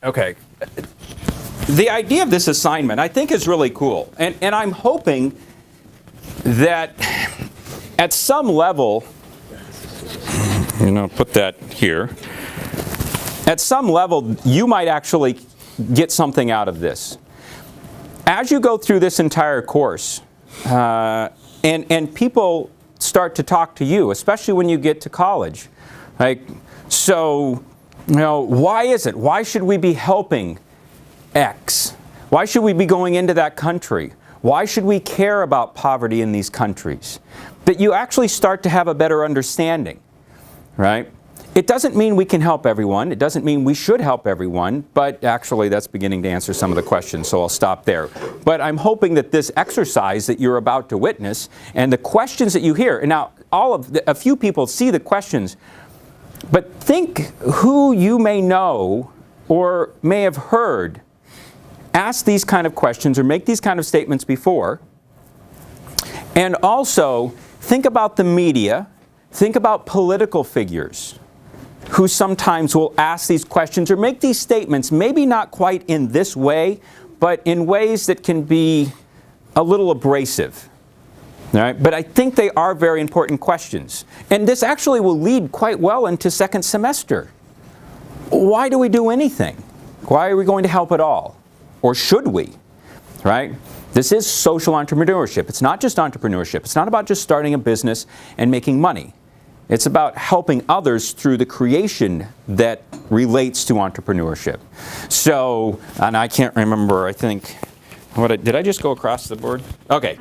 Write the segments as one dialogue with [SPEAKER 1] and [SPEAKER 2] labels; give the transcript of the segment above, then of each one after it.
[SPEAKER 1] Okay. The idea of this assignment, I think, is really cool. And I'm hoping that at some level, put that here. At some level, you might actually get something out of this. As you go through this entire course, and people start to talk to you, especially when you get to college, like, so, why is it? Why should we be helping X? Why should we be going into that country? Why should we care about poverty in these countries? That you actually start to have a better understanding, right? It doesn't mean we can help everyone. It doesn't mean we should help everyone, but actually that's beginning to answer some of the questions, so I'll stop there. But I'm hoping that this exercise that you're about to witness and the questions that you hear, and now a few people see the questions, but think who you may know or may have heard ask these kind of questions or make these kind of statements before. And also think about the media, think about political figures who sometimes will ask these questions or make these statements, maybe not quite in this way, but in ways that can be a little abrasive. All right? But I think they are very important questions. And this actually will lead quite well into second semester. Why do we do anything? Why are we going to help at all? Or should we? Right? This is social entrepreneurship. It's not just entrepreneurship. It's not about just starting a business and making money. It's about helping others through the creation that relates to entrepreneurship. So, and I can't remember, I think, did I just go across the board? Okay.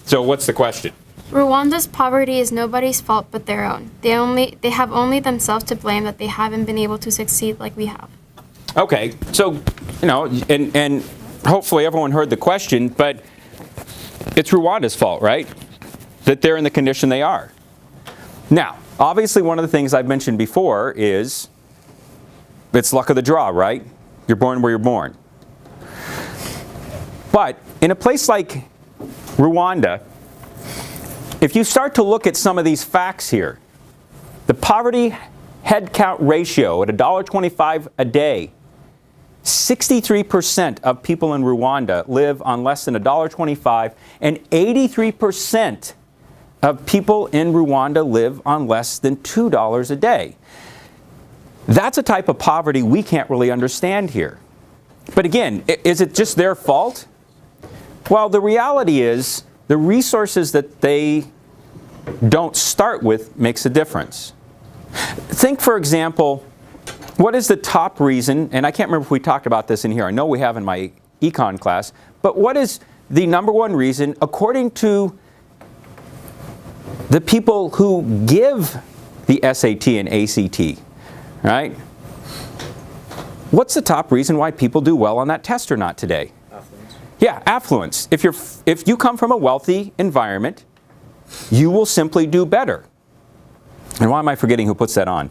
[SPEAKER 1] So what's the question?
[SPEAKER 2] Rwanda's poverty is nobody's fault but their own. They have only themselves to blame that they haven't been able to succeed like we have.
[SPEAKER 1] Okay, so, and hopefully everyone heard the question, but it's Rwanda's fault, right? That they're in the condition they are. Now, obviously one of the things I've mentioned before is it's luck of the draw, right? You're born where you're born. But in a place like Rwanda, if you start to look at some of these facts here, the poverty head count ratio at $1.25 a day, 63% of people in Rwanda live on less than $1.25, and 83% of people in Rwanda live on less than $2 a day. That's a type of poverty we can't really understand here. But again, is it just their fault? Well, the reality is the resources that they don't start with makes a difference. Think, for example, what is the top reason, and I can't remember if we talked about this in here, I know we have in my econ class, but what is the number one reason, according to the people who give the SAT and ACT, right? What's the top reason why people do well on that test or not today? Affluence. Yeah, affluence. If you come from a wealthy environment, you will simply do better. And why am I forgetting who puts that on?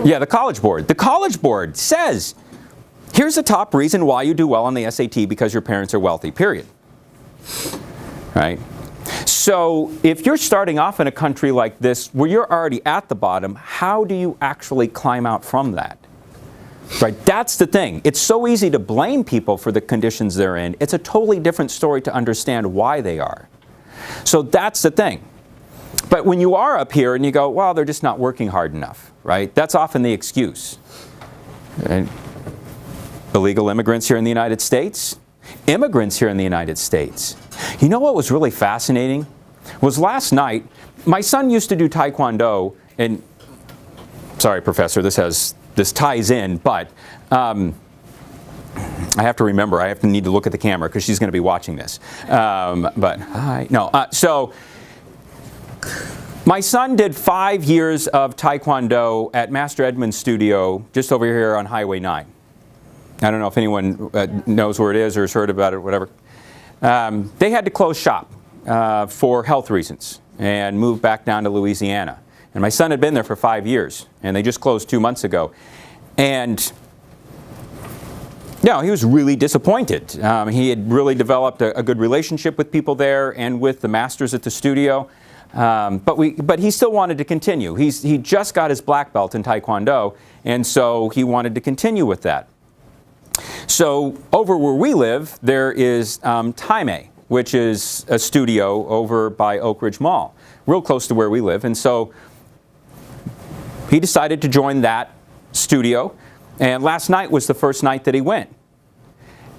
[SPEAKER 1] Yeah, the College Board. The College Board says, here's the top reason why you do well on the SAT, because your parents are wealthy, period. Right? So if you're starting off in a country like this where you're already at the bottom, how do you actually climb out from that? Right? That's the thing. It's so easy to blame people for the conditions they're in. It's a totally different story to understand why they are. So that's the thing. But when you are up here and you go, well, they're just not working hard enough, right? That's often the excuse. Right? Illegal immigrants here in the United States, immigrants here in the United States. You know what was really fascinating? Was last night, my son used to do Taekwondo, and sorry, Professor, this ties in, but I have to remember, I need to look at the camera because she's going to be watching this. So my son did 5 years of Taekwondo at Master Edmund's studio just over here on Highway 9. I don't know if anyone knows where it is or has heard about it or whatever. They had to close shop for health reasons and move back down to Louisiana. And my son had been there for 5 years, and they just closed 2 months ago. And he was really disappointed. He had really developed a good relationship with people there and with the masters at the studio. But he still wanted to continue. He just got his black belt in Taekwondo, and so he wanted to continue with that. So over where we live, there is Taime, which is a studio over by Oak Ridge Mall, real close to where we live. And so he decided to join that studio, and last night was the first night that he went.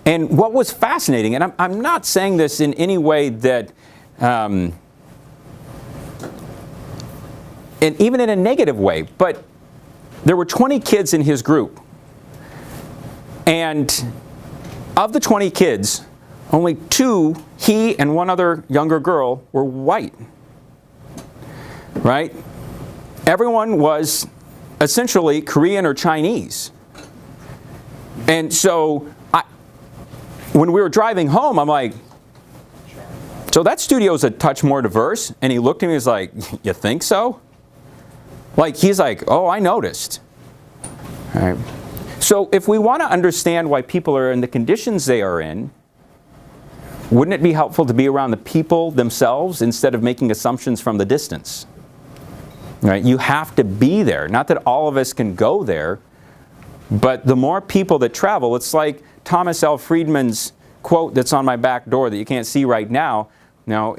[SPEAKER 1] And what was fascinating, and I'm not saying this in any way that, and even in a negative way, but there were 20 kids in his group. And of the 20 kids, only 2, he and one other younger girl, were white. Right? Everyone was essentially Korean or Chinese. And so when we were driving home, I'm like, so that studio's a touch more diverse? And he looked at me and was like, you think so? Like, he's like, oh, I noticed. All right. So if we want to understand why people are in the conditions they are in, wouldn't it be helpful to be around the people themselves instead of making assumptions from the distance? Right? You have to be there. Not that all of us can go there, but the more people that travel, it's like Thomas L. Friedman's quote that's on my back door that you can't see right now. Now,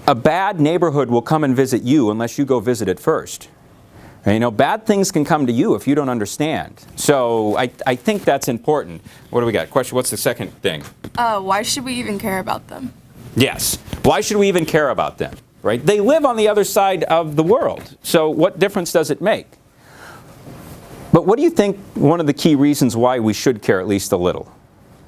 [SPEAKER 1] a bad neighborhood will come and visit you unless you go visit it first. And, you know, bad things can come to you if you don't understand. So I think that's important. What do we got? Question, what's the second thing?
[SPEAKER 3] Why should we even care about them?
[SPEAKER 1] Yes. Why should we even care about them? Right? They live on the other side of the world. So what difference does it make? But what do you think one of the key reasons why we should care at least a little?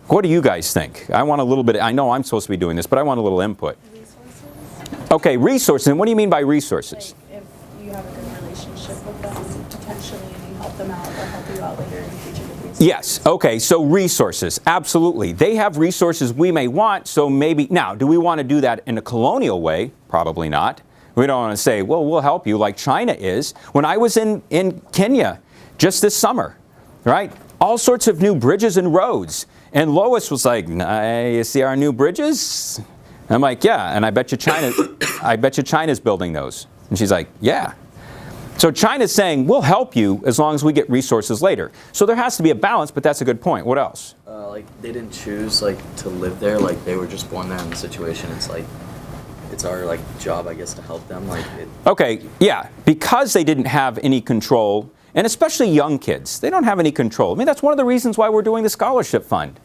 [SPEAKER 1] What do you guys think? I want a little bit, I know I'm supposed to be doing this, but I want a little input.
[SPEAKER 4] Resources.
[SPEAKER 1] Okay, resources. And what do you mean by resources?
[SPEAKER 4] Like if you have a good relationship with them, potentially, and you help them out, they'll help you out later in the future with resources.
[SPEAKER 1] Yes. Okay, so resources. Absolutely. They have resources we may want, so maybe, now, do we want to do that in a colonial way? Probably not. We don't want to say, well, we'll help you like China is. When I was in Kenya just this summer, right, all sorts of new bridges and roads. And Lois was like, nah, you see our new bridges? I'm like, yeah, and I bet you China's building those. And she's like, yeah. So China's saying, we'll help you as long as we get resources later. So there has to be a balance, but that's a good point. What else?
[SPEAKER 5] Like, they didn't choose, like, to live there. Like, they were just born there in the situation. It's like, it's our, like, job, I guess, to help them. Like,
[SPEAKER 1] Okay, yeah, because they didn't have any control, and especially young kids, they don't have any control. I mean, that's one of the reasons why we're doing the scholarship fund.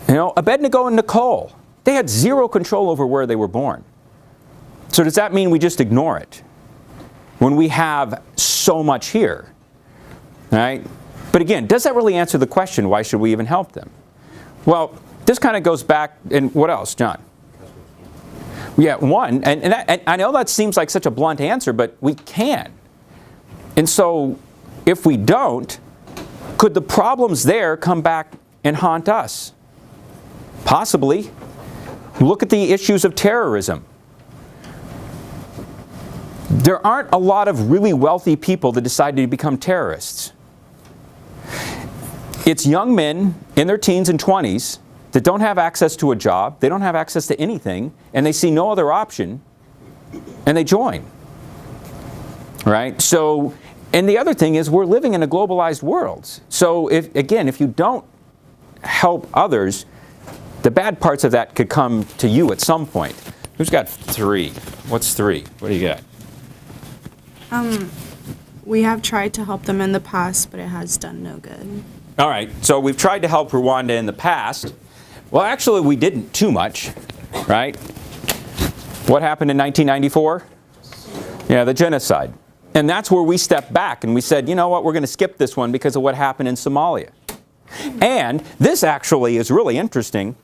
[SPEAKER 1] You know, Abednego and Nicole, they had zero control over where they were born. So does that mean we just ignore it when we have so much here? All right? But again, does that really answer the question, why should we even help them? Well, this kind of goes back, and what else, John? Yeah, one, and I know that seems like such a blunt answer, but we can. And so, if we don't, could the problems there come back and haunt us? Possibly. Look at the issues of terrorism. There aren't a lot of really wealthy people that decide to become terrorists. It's young men in their teens and 20s that don't have access to a job, they don't have access to anything, and they see no other option, and they join. Right? So, and the other thing is we're living in a globalized world. So, if you don't help others, the bad parts of that could come to you at some point. Who's got 3? What's 3? What do you got?
[SPEAKER 3] We have tried to help them in the past, but it has done no good.
[SPEAKER 1] All right, so we've tried to help Rwanda in the past. Well, actually, we didn't too much, right? What happened in 1994? Yeah, the genocide. And that's where we stepped back and we said, you know what, we're going to skip this one because of what happened in Somalia. And this actually is really interesting.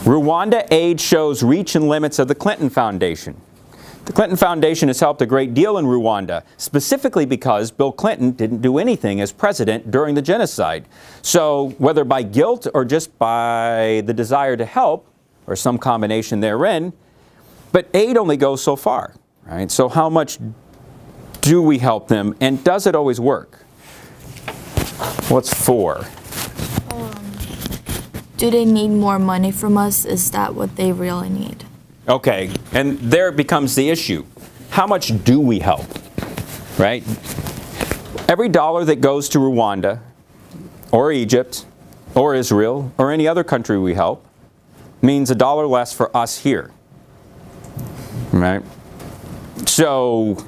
[SPEAKER 1] Rwanda aid shows reach and limits of the Clinton Foundation. The Clinton Foundation has helped a great deal in Rwanda, specifically because Bill Clinton didn't do anything as president during the genocide. So whether by guilt or just by the desire to help, or some combination therein, but aid only goes so far, right? So how much do we help them, and does it always work? What's 4?
[SPEAKER 6] do they need more money from us? Is that what they really need?
[SPEAKER 1] Okay, and there becomes the issue. How much do we help, right? Every dollar that goes to Rwanda or Egypt or Israel or any other country we help means a dollar less for us here, right? So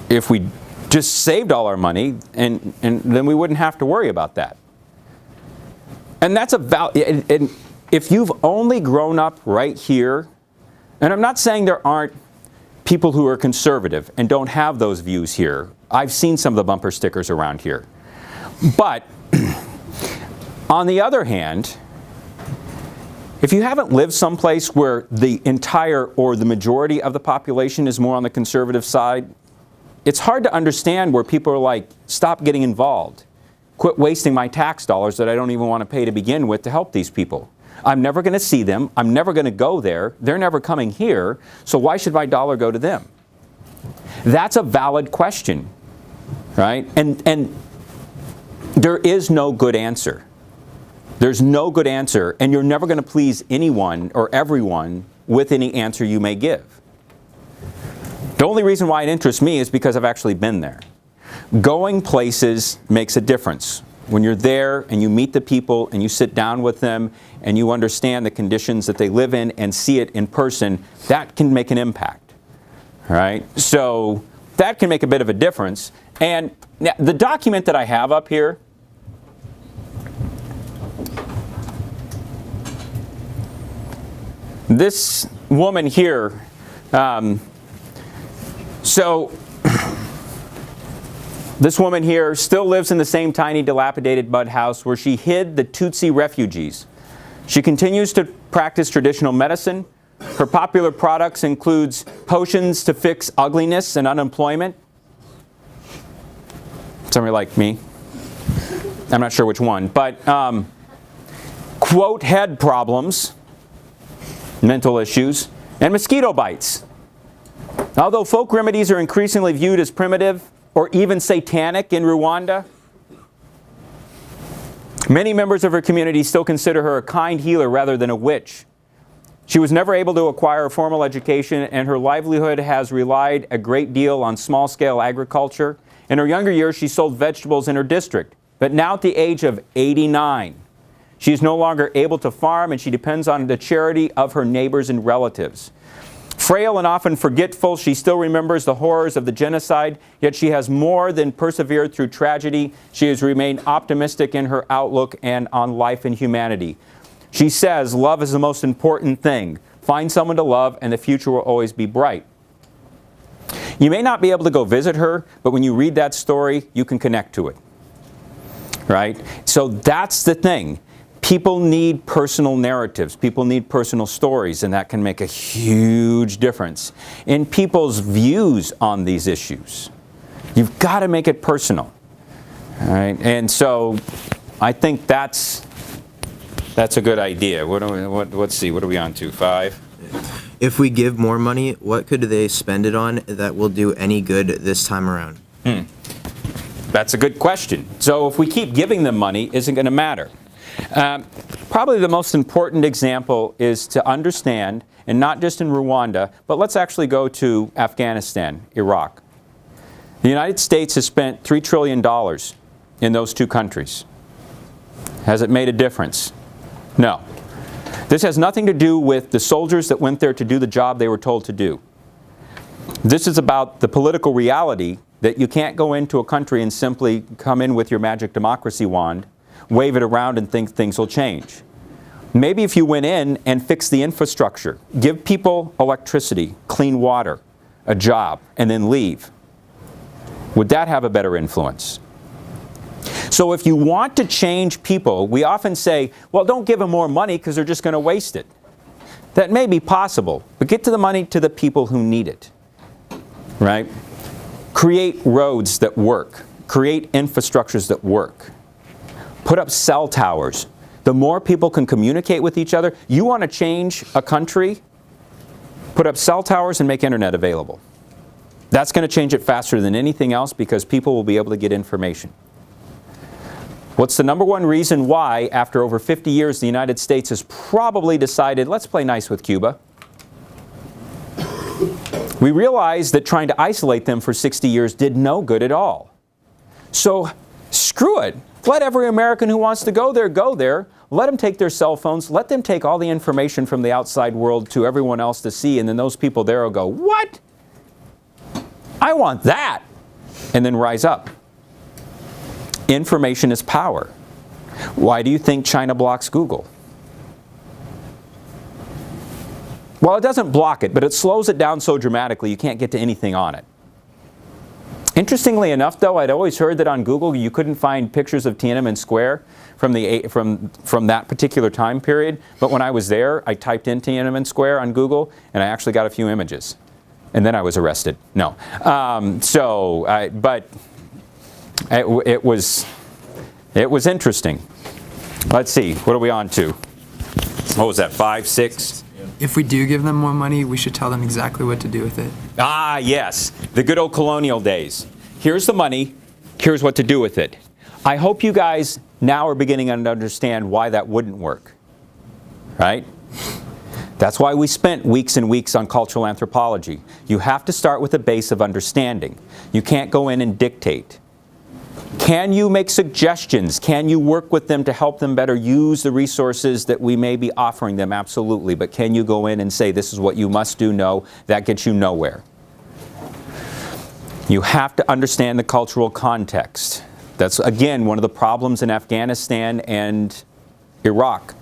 [SPEAKER 1] if we just saved all our money, and then we wouldn't have to worry about that. And that's and if you've only grown up right here, and I'm not saying there aren't people who are conservative and don't have those views here. I've seen some of the bumper stickers around here. But on the other hand, if you haven't lived someplace where the entire or the majority of the population is more on the conservative side, it's hard to understand where people are like, stop getting involved. Quit wasting my tax dollars that I don't even want to pay to begin with to help these people. I'm never going to see them. I'm never going to go there. They're never coming here. So why should my dollar go to them? That's a valid question, right? And there is no good answer. There's no good answer, and you're never going to please anyone or everyone with any answer you may give. The only reason why it interests me is because I've actually been there. Going places makes a difference. When you're there and you meet the people and you sit down with them and you understand the conditions that they live in and see it in person, that can make an impact, right? So that can make a bit of a difference. And now, the document that I have up here, this woman here, this woman here still lives in the same tiny dilapidated mud house where she hid the Tutsi refugees. She continues to practice traditional medicine. Her popular products includes potions to fix ugliness and unemployment. Somebody like me. I'm not sure which one, but quote, head problems, mental issues, and mosquito bites. Although folk remedies are increasingly viewed as primitive or even satanic in Rwanda, many members of her community still consider her a kind healer rather than a witch. She was never able to acquire a formal education, and her livelihood has relied a great deal on small-scale agriculture. In her younger years, she sold vegetables in her district. But now at the age of 89, she is no longer able to farm, and she depends on the charity of her neighbors and relatives. Frail and often forgetful, she still remembers the horrors of the genocide, yet she has more than persevered through tragedy. She has remained optimistic in her outlook and on life and humanity. She says, love is the most important thing. Find someone to love and the future will always be bright. You may not be able to go visit her, but when you read that story, you can connect to it. Right? So that's the thing. People need personal narratives. People need personal stories, and that can make a huge difference in people's views on these issues. You've got to make it personal. All right? And so I think that's a good idea. Let's see, what are we on to? 5?
[SPEAKER 7] If we give more money, what could they spend it on that will do any good this time around?
[SPEAKER 1] That's a good question. So if we keep giving them money, isn't going to matter. Probably the most important example is to understand, and not just in Rwanda, but let's actually go to Afghanistan, Iraq. The United States has spent $3 trillion in those two countries. Has it made a difference? No. This has nothing to do with the soldiers that went there to do the job they were told to do. This is about the political reality that you can't go into a country and simply come in with your magic democracy wand, wave it around and think things will change. Maybe if you went in and fixed the infrastructure, give people electricity, clean water, a job, and then leave, would that have a better influence? So if you want to change people, we often say, well, don't give them more money because they're just going to waste it. That may be possible, but get to the money to the people who need it, right? Create roads that work. Create infrastructures that work. Put up cell towers. The more people can communicate with each other, you want to change a country, put up cell towers and make internet available. That's going to change it faster than anything else because people will be able to get information. What's the number one reason why, after over 50 years, the United States has probably decided, let's play nice with Cuba? We realized that trying to isolate them for 60 years did no good at all. So screw it. Let every American who wants to go there go there. Let them take their cell phones. Let them take all the information from the outside world to everyone else to see, and then those people there will go, what? I want that. And then rise up. Information is power. Why do you think China blocks Google? Well, it doesn't block it, but it slows it down so dramatically you can't get to anything on it. Interestingly enough, though, I'd always heard that on Google you couldn't find pictures of Tiananmen Square from that particular time period. But when I was there, I typed in Tiananmen Square on Google, and I actually got a few images. And then I was arrested. No. But it was interesting. Let's see. What are we on to? What was that, 5, 6?
[SPEAKER 8] If we do give them more money, we should tell them exactly what to do with it.
[SPEAKER 1] Ah, yes. The good old colonial days. Here's the money. Here's what to do with it. I hope you guys now are beginning to understand why that wouldn't work. Right? That's why we spent weeks and weeks on cultural anthropology. You have to start with a base of understanding. You can't go in and dictate. Can you make suggestions? Can you work with them to help them better use the resources that we may be offering them? Absolutely. But can you go in and say, this is what you must do? No, that gets you nowhere. You have to understand the cultural context. That's, again, one of the problems in Afghanistan and Iraq.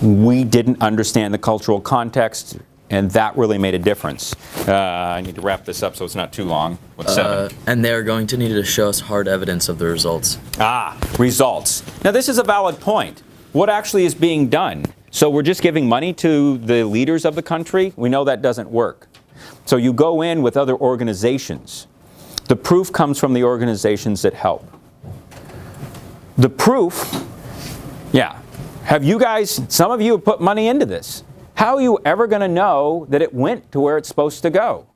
[SPEAKER 1] We didn't understand the cultural context, and that really made a difference. I need to wrap this up so it's not too long. What's 7?
[SPEAKER 5] And they're going to need to show us hard evidence of the results.
[SPEAKER 1] Ah, results. Now this is a valid point. What actually is being done? So we're just giving money to the leaders of the country? We know that doesn't work. So you go in with other organizations. The proof comes from the organizations that help. The proof, yeah. Have you guys, some of you have put money into this. How are you ever going to know that it went to where it's supposed to go?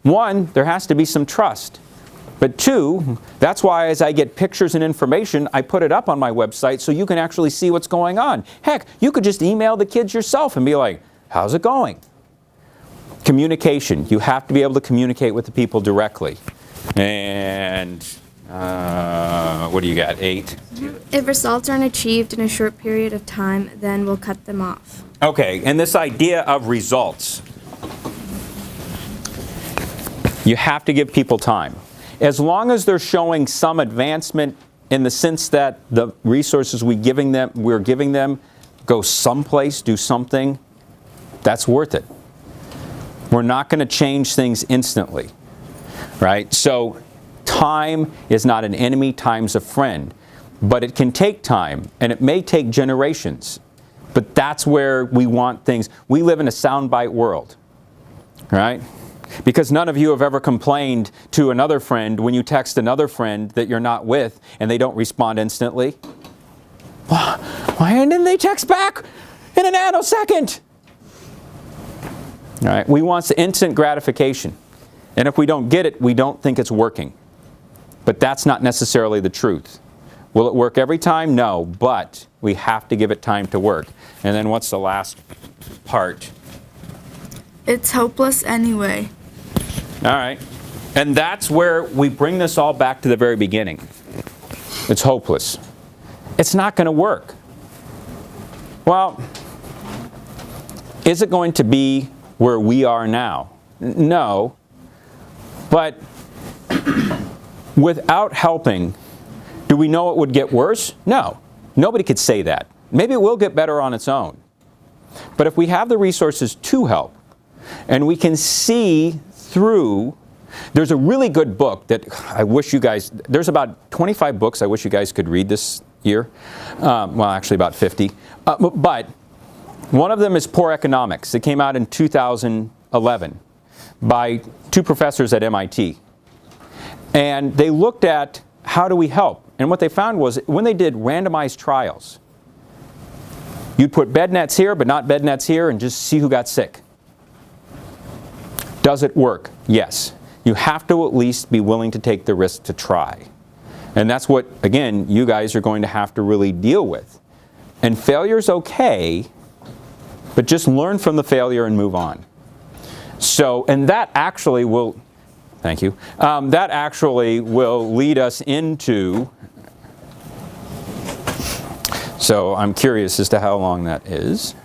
[SPEAKER 1] One, there has to be some trust. But two, that's why as I get pictures and information, I put it up on my website so you can actually see what's going on. Heck, you could just email the kids yourself and be like, how's it going? Communication. You have to be able to communicate with the people directly. And what do you got, 8?
[SPEAKER 2] If results aren't achieved in a short period of time, then we'll cut them off.
[SPEAKER 1] Okay, and this idea of results. You have to give people time. As long as they're showing some advancement in the sense that the resources we're giving them go someplace, do something, that's worth it. We're not going to change things instantly, right? So time is not an enemy, time's a friend. But it can take time, and it may take generations. But that's where we want things. We live in a soundbite world, right? Because none of you have ever complained to another friend when you text another friend that you're not with and they don't respond instantly. Why didn't they text back in a nanosecond? All right, we want instant gratification. And if we don't get it, we don't think it's working. But that's not necessarily the truth. Will it work every time? No, but we have to give it time to work. And then what's the last part?
[SPEAKER 6] It's hopeless anyway.
[SPEAKER 1] All right. And that's where we bring this all back to the very beginning. It's hopeless. It's not going to work. Well, is it going to be where we are now? No. But without helping, do we know it would get worse? No. Nobody could say that. Maybe it will get better on its own. But if we have the resources to help, and we can see through, there's a really good book that I wish you guys, there's about 25 books I wish you guys could read this year. Well, actually about 50. But one of them is Poor Economics. It came out in 2011 by 2 professors at MIT. And they looked at how do we help? And what they found was when they did randomized trials, you'd put bed nets here but not bed nets here and just see who got sick. Does it work? Yes. You have to at least be willing to take the risk to try. And that's what, again, you guys are going to have to really deal with. And failure's okay, but just learn from the failure and move on. So, and that actually will, thank you, that actually will lead us into, so I'm curious as to how long that is.